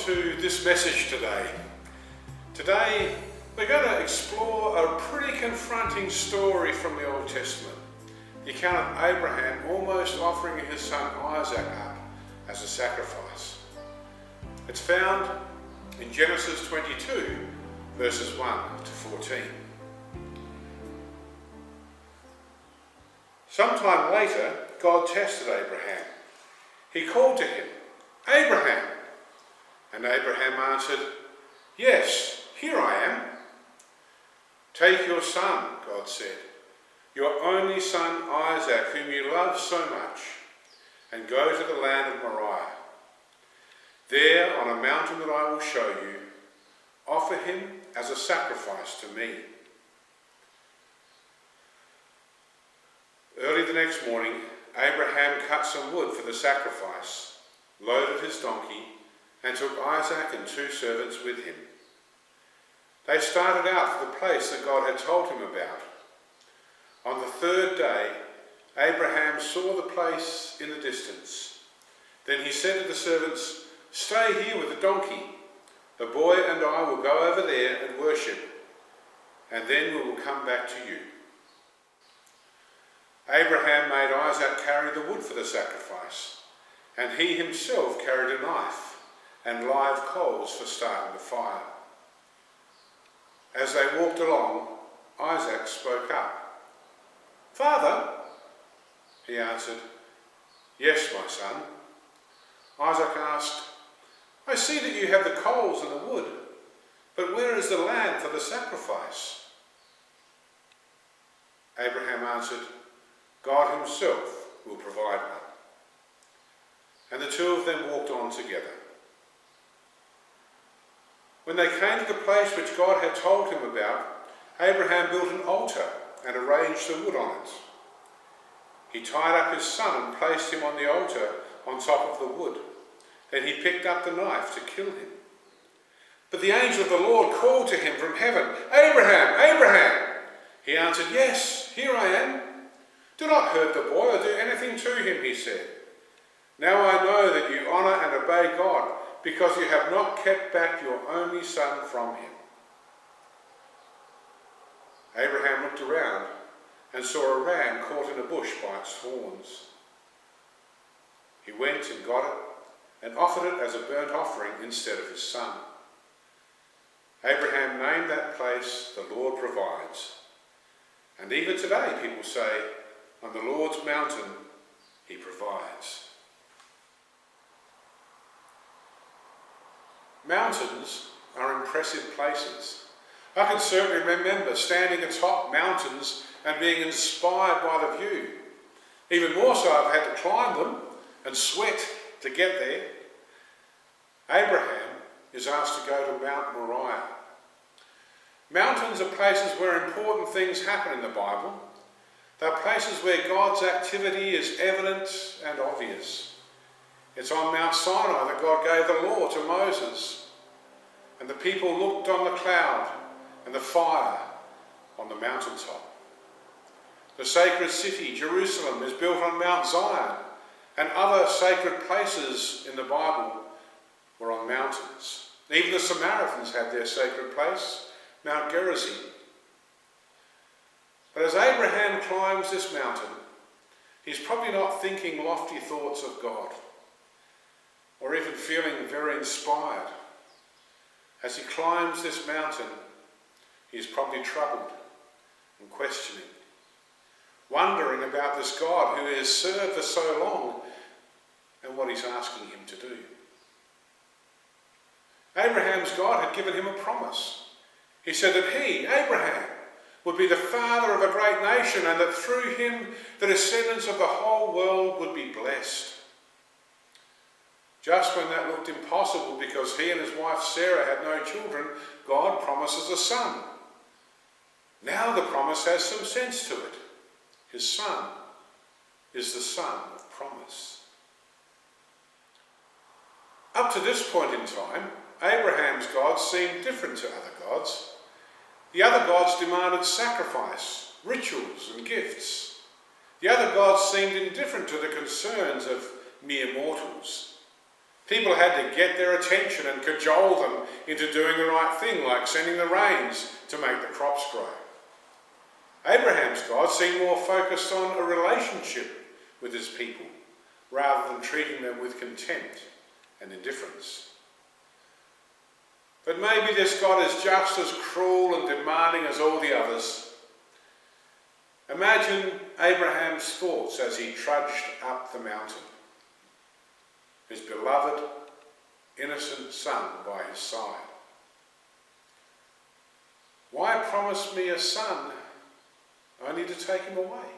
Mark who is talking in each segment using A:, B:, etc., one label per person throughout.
A: to this message today. Today we're going to explore a pretty confronting story from the Old Testament. The account of Abraham almost offering his son Isaac up as a sacrifice. It's found in Genesis 22 verses 1 to 14. Sometime later, God tested Abraham. He called to him, "Abraham!" And Abraham answered, "Yes, here I am." "Take your son," God said, "your only son Isaac, whom you love so much, and go to the land of Moriah. There, on a mountain that I will show you, offer him as a sacrifice to me." Early the next morning, Abraham cut some wood for the sacrifice, loaded his donkey, and took Isaac and 2 servants with him. They started out for the place that God had told him about. On the 3rd day, Abraham saw the place in the distance. Then he said to the servants, "Stay here with the donkey. The boy and I will go over there and worship, and then we will come back to you." Abraham made Isaac carry the wood for the sacrifice, and he himself carried a knife and live coals for starting the fire. As they walked along, Isaac spoke up. "Father," he answered. "Yes, my son." Isaac asked, "I see that you have the coals and the wood, but where is the lamb for the sacrifice?" Abraham answered, "God himself will provide one." And the 2 of them walked on together. When they came to the place which God had told him about, Abraham built an altar and arranged the wood on it. He tied up his son and placed him on the altar on top of the wood. Then he picked up the knife to kill him. But the angel of the Lord called to him from heaven, "Abraham, Abraham!" He answered, "Yes, here I am." "Do not hurt the boy or do anything to him," he said. "Now I know that you honour and obey God, because you have not kept back your only son from him." Abraham looked around and saw a ram caught in a bush by its horns. He went and got it and offered it as a burnt offering instead of his son. Abraham named that place, "The Lord Provides." And even today people say, "On the Lord's mountain he provides." Mountains are impressive places. I can certainly remember standing atop mountains and being inspired by the view. Even more so, I've had to climb them and sweat to get there. Abraham is asked to go to Mount Moriah. Mountains are places where important things happen in the Bible. They're places where God's activity is evident and obvious. It's on Mount Sinai that God gave the law to Moses, and the people looked on the cloud and the fire on the mountaintop. The sacred city, Jerusalem, is built on Mount Zion, and other sacred places in the Bible were on mountains. Even the Samaritans had their sacred place, Mount Gerizim. But as Abraham climbs this mountain, he's probably not thinking lofty thoughts of God, or even feeling very inspired. As he climbs this mountain, he's probably troubled and questioning, wondering about this God who he has served for so long and what he's asking him to do. Abraham's God had given him a promise. He said that he, Abraham, would be the father of a great nation, and that through him the descendants of the whole world would be blessed. Just when that looked impossible because he and his wife Sarah had no children, God promises a son. Now the promise has some sense to it. His son is the son of promise. Up to this point in time, Abraham's God seemed different to other gods. The other gods demanded sacrifice, rituals and gifts. The other gods seemed indifferent to the concerns of mere mortals. People had to get their attention and cajole them into doing the right thing, like sending the rains to make the crops grow. Abraham's God seemed more focused on a relationship with his people, rather than treating them with contempt and indifference. But maybe this God is just as cruel and demanding as all the others. Imagine Abraham's thoughts as he trudged up the mountain, his beloved, innocent son by his side. Why promise me a son only to take him away?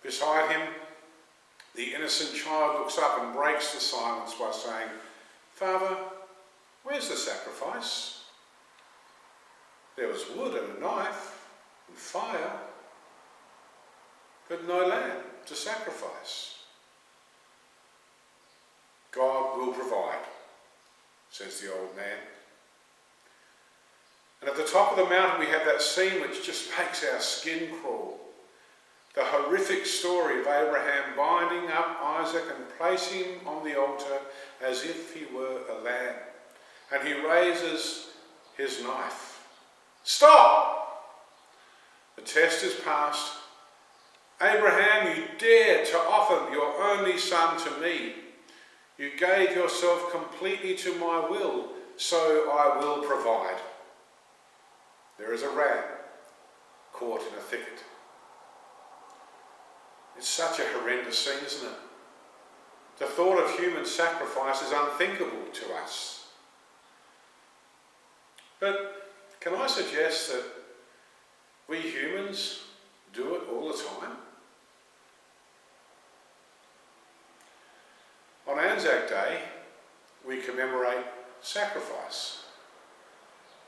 A: Beside him, the innocent child looks up and breaks the silence by saying, "Father, where's the sacrifice? There was wood and a knife and fire, but no lamb to sacrifice." "God will provide," says the old man. And at the top of the mountain we have that scene which just makes our skin crawl. The horrific story of Abraham binding up Isaac and placing him on the altar as if he were a lamb. And he raises his knife. "Stop! The test is passed. Abraham, you dared to offer your only son to me. You gave yourself completely to my will, so I will provide." There is a ram caught in a thicket. It's such a horrendous scene, isn't it? The thought of human sacrifice is unthinkable to us. But can I suggest that we humans do it all the time? On Anzac Day, we commemorate sacrifice.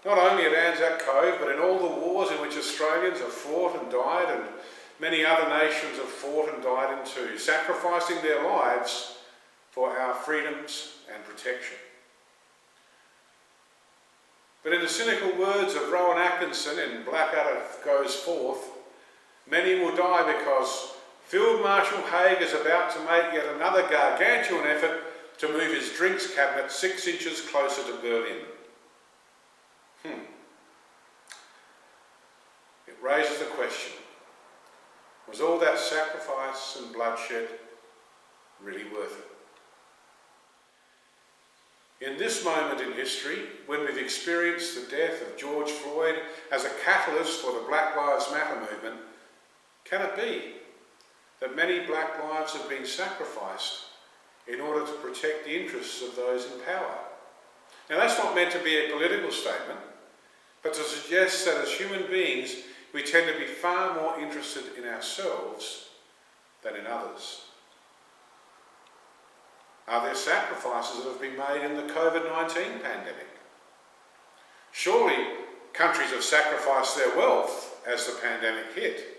A: Not only at Anzac Cove, but in all the wars in which Australians have fought and died, and many other nations have fought and died in too, sacrificing their lives for our freedoms and protection. But in the cynical words of Rowan Atkinson in Blackadder Goes Forth, many will die because Field Marshal Haig is about to make yet another gargantuan effort to move his drinks cabinet 6 inches closer to Berlin. It raises the question, was all that sacrifice and bloodshed really worth it? In this moment in history, when we've experienced the death of George Floyd as a catalyst for the Black Lives Matter movement, can it be that many black lives have been sacrificed in order to protect the interests of those in power? Now, that's not meant to be a political statement, but to suggest that as human beings, we tend to be far more interested in ourselves than in others. Are there sacrifices that have been made in the COVID-19 pandemic? Surely countries have sacrificed their wealth as the pandemic hit.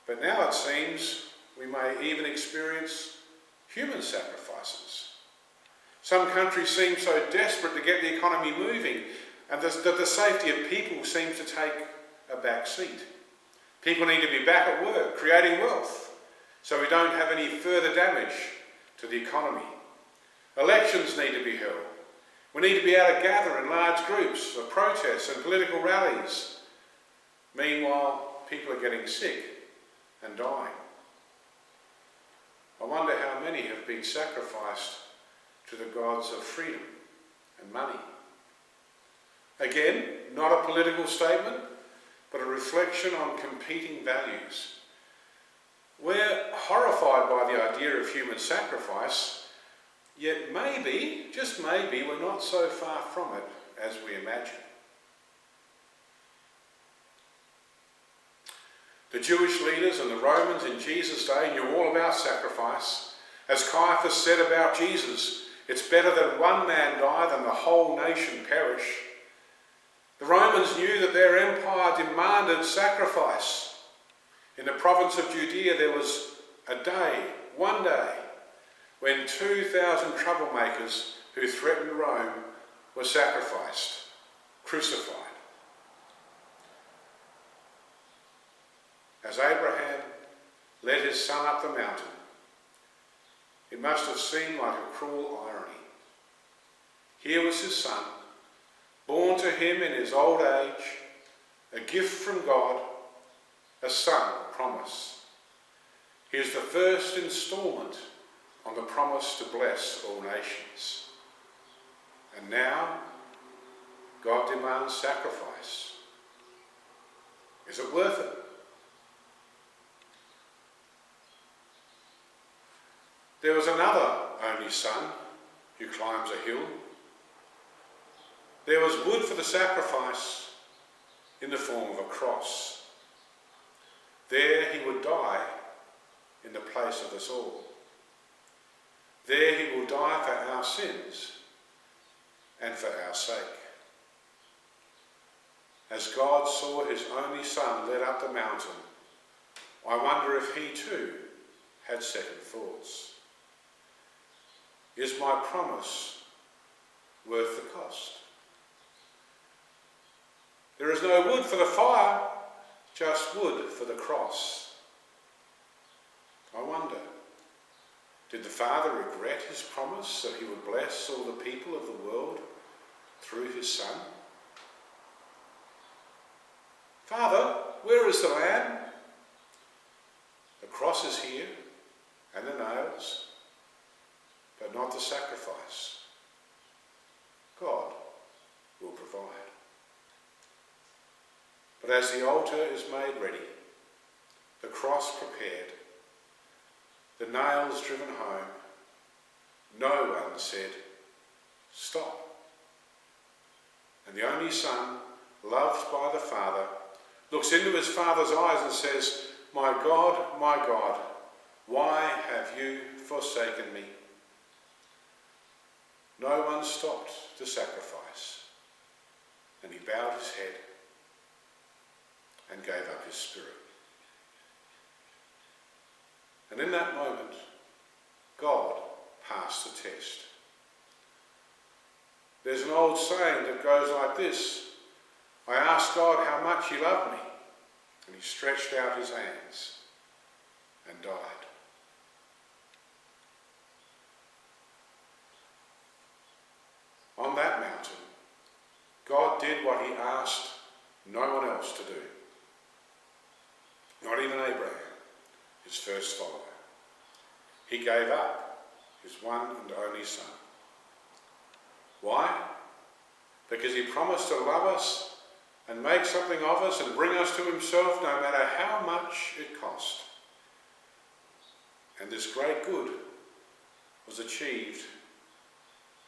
A: But now it seems we may even experience human sacrifices. Some countries seem so desperate to get the economy moving, and that the safety of people seems to take a back seat. People need to be back at work, creating wealth, so we don't have any further damage to the economy. Elections need to be held. We need to be able to gather in large groups for protests and political rallies. Meanwhile, people are getting sick and dying. I wonder how many have been sacrificed to the gods of freedom and money. Again, not a political statement, but a reflection on competing values. We're horrified by the idea of human sacrifice, yet maybe, just maybe, we're not so far from it as we imagine. The Jewish leaders and the Romans in Jesus' day knew all about sacrifice. As Caiaphas said about Jesus, it's better that one man die than the whole nation perish. The Romans knew that their empire demanded sacrifice. In the province of Judea there was a day, one day, when 2,000 troublemakers who threatened Rome were sacrificed, crucified. As Abraham led his son up the mountain, it must have seemed like a cruel irony. Here was his son, born to him in his old age, a gift from God, a son of promise. He is the first instalment on the promise to bless all nations. And now, God demands sacrifice. Is it worth it? There was another only son who climbs a hill. There was wood for the sacrifice in the form of a cross. There he would die in the place of us all. There he will die for our sins and for our sake. As God saw his only son led up the mountain, I wonder if he too had second thoughts. Is my promise worth the cost? There is no wood for the fire, just wood for the cross. I wonder, did the Father regret his promise that he would bless all the people of the world through his Son? Father, where is the lamb? The cross is here, and the nails, but not the sacrifice. God will provide. But as the altar is made ready, the cross prepared, the nails driven home, no one said, "Stop." And the only Son, loved by the Father, looks into his Father's eyes and says, my God, why have you forsaken me?" No one stopped the sacrifice, and he bowed his head and gave up his spirit. And in that moment, God passed the test. There's an old saying that goes like this: I asked God how much he loved me, and he stretched out his hands and died. On that mountain, God did what he asked no one else to do. Not even Abraham, his first follower. He gave up his one and only Son. Why? Because he promised to love us and make something of us and bring us to himself no matter how much it cost. And this great good was achieved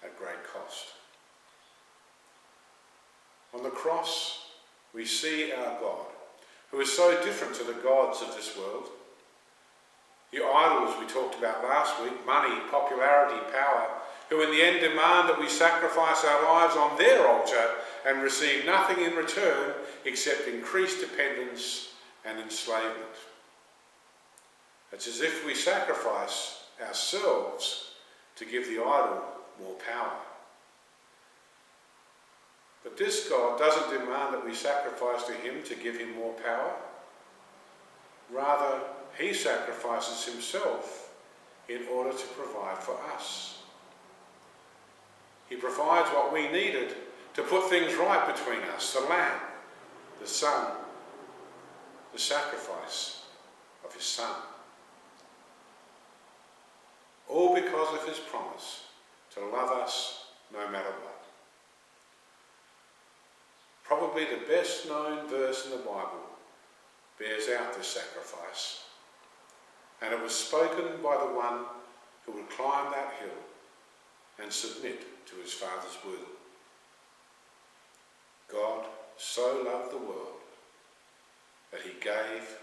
A: at great cost. On the cross, we see our God, who is so different to the gods of this world. The idols we talked about last week, money, popularity, power, who in the end demand that we sacrifice our lives on their altar and receive nothing in return except increased dependence and enslavement. It's as if we sacrifice ourselves to give the idol more power. But this God doesn't demand that we sacrifice to him to give him more power. Rather, he sacrifices himself in order to provide for us. He provides what we needed to put things right between us: the lamb, the son, the sacrifice of his Son. All because of his promise to love us no matter what. Probably the best known verse in the Bible bears out this sacrifice. And it was spoken by the one who would climb that hill and submit to his Father's will. God so loved the world that he gave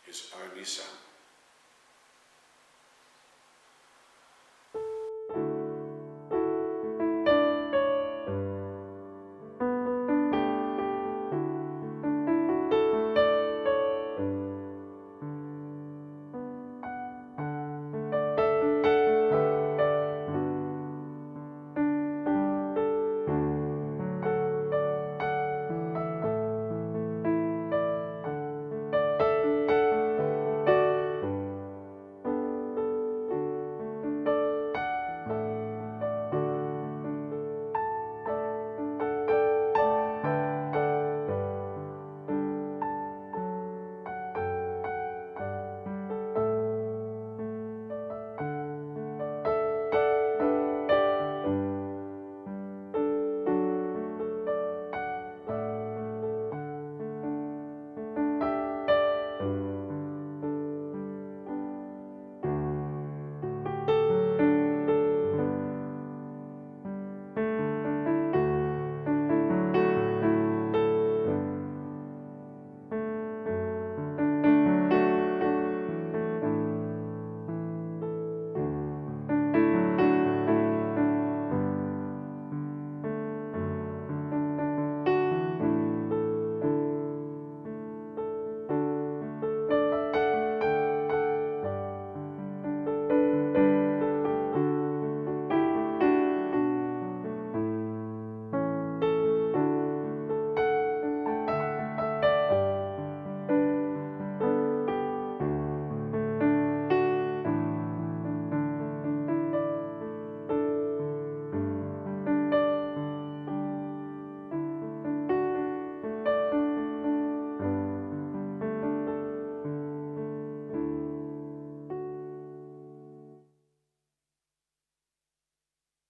A: his only Son.